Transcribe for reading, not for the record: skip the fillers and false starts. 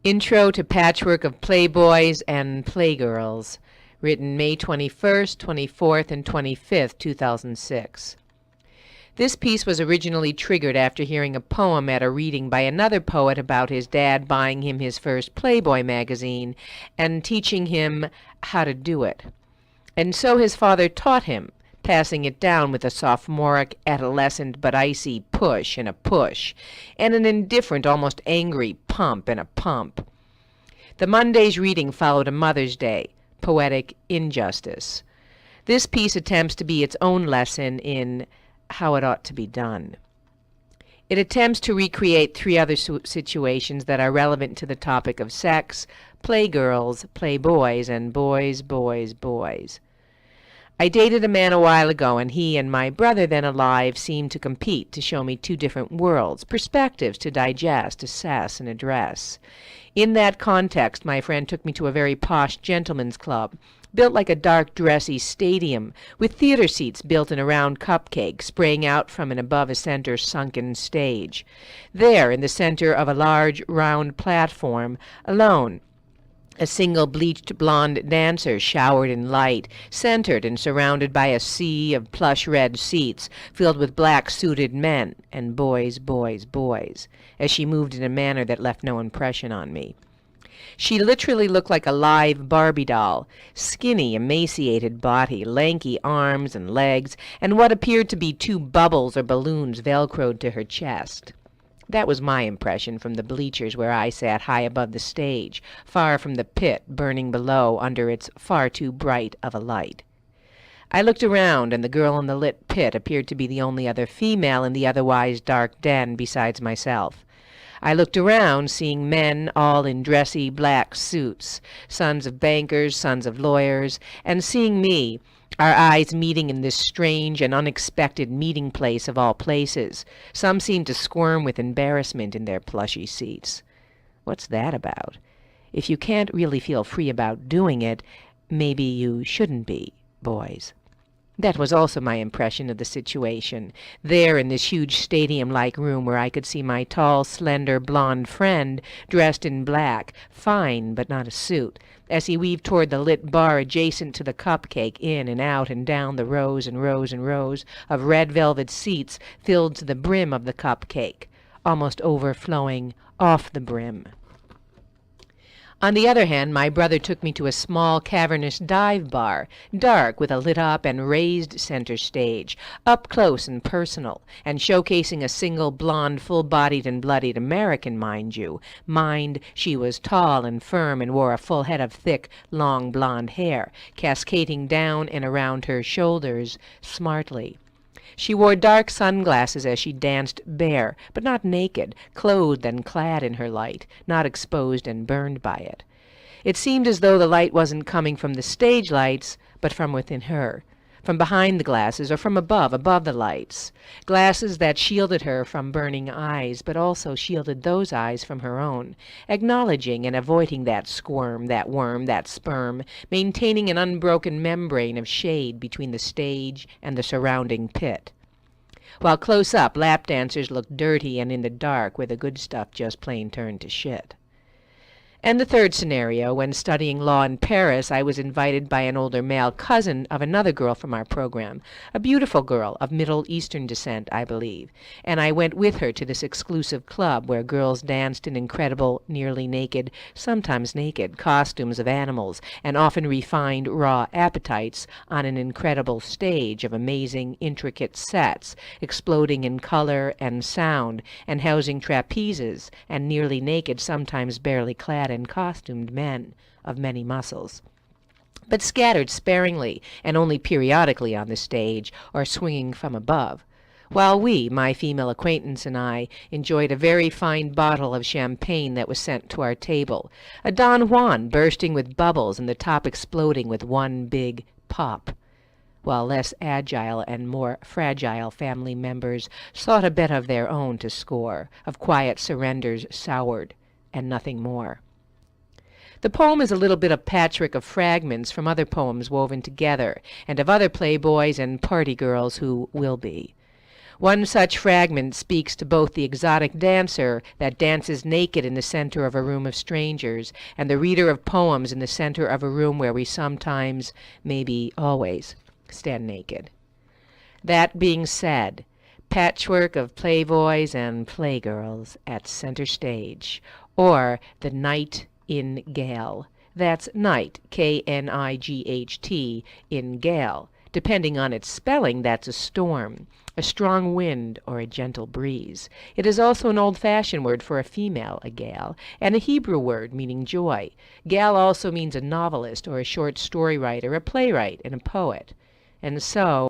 Intro to Patchwork of Playboys and Playgirls, written May 21st, 24th, and 25th, 2006. This piece was originally triggered after hearing a poem at a reading by another poet about his dad buying him his first Playboy magazine and teaching him how to do it. And so his father taught him, passing it down with a sophomoric, adolescent, but icy push and a push, and an indifferent, almost angry pump and a pump. The Monday's reading followed a Mother's Day, poetic injustice. This piece attempts to be its own lesson in how it ought to be done. It attempts to recreate three other situations that are relevant to the topic of sex, playgirls, playboys, and boys, boys, boys. I dated a man a while ago, and he and my brother, then alive, seemed to compete to show me two different worlds, perspectives to digest, assess, and address. In that context, my friend took me to a very posh gentleman's club, built like a dark, dressy stadium, with theater seats built in a round cupcake, spraying out from and above a center sunken stage. There, in the center of a large, round platform, alone, a single bleached blonde dancer showered in light, centered and surrounded by a sea of plush red seats filled with black-suited men and boys, boys, boys, as she moved in a manner that left no impression on me. She literally looked like a live Barbie doll, skinny, emaciated body, lanky arms and legs, and what appeared to be two bubbles or balloons velcroed to her chest. That was my impression from the bleachers where I sat high above the stage, far from the pit burning below under its far too bright of a light. I looked around, and the girl in the lit pit appeared to be the only other female in the otherwise dark den besides myself. I looked around, seeing men all in dressy black suits, sons of bankers, sons of lawyers, and seeing me, our eyes meeting in this strange and unexpected meeting place of all places. Some seemed to squirm with embarrassment in their plushy seats. What's that about? If you can't really feel free about doing it, maybe you shouldn't be, boys. That was also my impression of the situation, there in this huge stadium-like room where I could see my tall, slender, blonde friend, dressed in black, fine but not a suit, as he weaved toward the lit bar adjacent to the cupcake, in and out and down the rows and rows and rows of red velvet seats filled to the brim of the cupcake, almost overflowing off the brim. On the other hand, my brother took me to a small, cavernous dive bar, dark, with a lit-up and raised center stage, up close and personal, and showcasing a single blonde, full-bodied and bloodied American, mind you. Mind, she was tall and firm and wore a full head of thick, long blonde hair, cascading down and around her shoulders smartly. She wore dark sunglasses as she danced bare, but not naked, clothed and clad in her light, not exposed and burned by it. It seemed as though the light wasn't coming from the stage lights, but from within her, from behind the glasses, or from above the lights. Glasses that shielded her from burning eyes, but also shielded those eyes from her own, acknowledging and avoiding that squirm, that worm, that sperm, maintaining an unbroken membrane of shade between the stage and the surrounding pit. While close up, lap dancers looked dirty and in the dark, where the good stuff just plain turned to shit. And the third scenario, when studying law in Paris, I was invited by an older male cousin of another girl from our program, a beautiful girl of Middle Eastern descent, I believe, and I went with her to this exclusive club where girls danced in incredible, nearly naked, sometimes naked, costumes of animals, and often refined raw appetites on an incredible stage of amazing, intricate sets, exploding in color and sound, and housing trapezes, and nearly naked, sometimes barely clad and costumed men of many muscles, but scattered sparingly and only periodically on the stage or swinging from above, while we, my female acquaintance and I, enjoyed a very fine bottle of champagne that was sent to our table, a Don Juan bursting with bubbles and the top exploding with one big pop, while less agile and more fragile family members sought a bet of their own to score, of quiet surrenders soured, and nothing more. The poem is a little bit of patchwork of fragments from other poems woven together, and of other playboys and party girls who will be. One such fragment speaks to both the exotic dancer that dances naked in the center of a room of strangers, and the reader of poems in the center of a room where we sometimes, maybe always, stand naked. That being said, Patchwork of Playboys and Playgirls at center stage, or The Night in Gale. That's night, K-N-I-G-H-T, in gale. Depending on its spelling, that's a storm, a strong wind, or a gentle breeze. It is also an old-fashioned word for a female, a gal, and a Hebrew word meaning joy. Gal also means a novelist or a short story writer, a playwright, and a poet. And so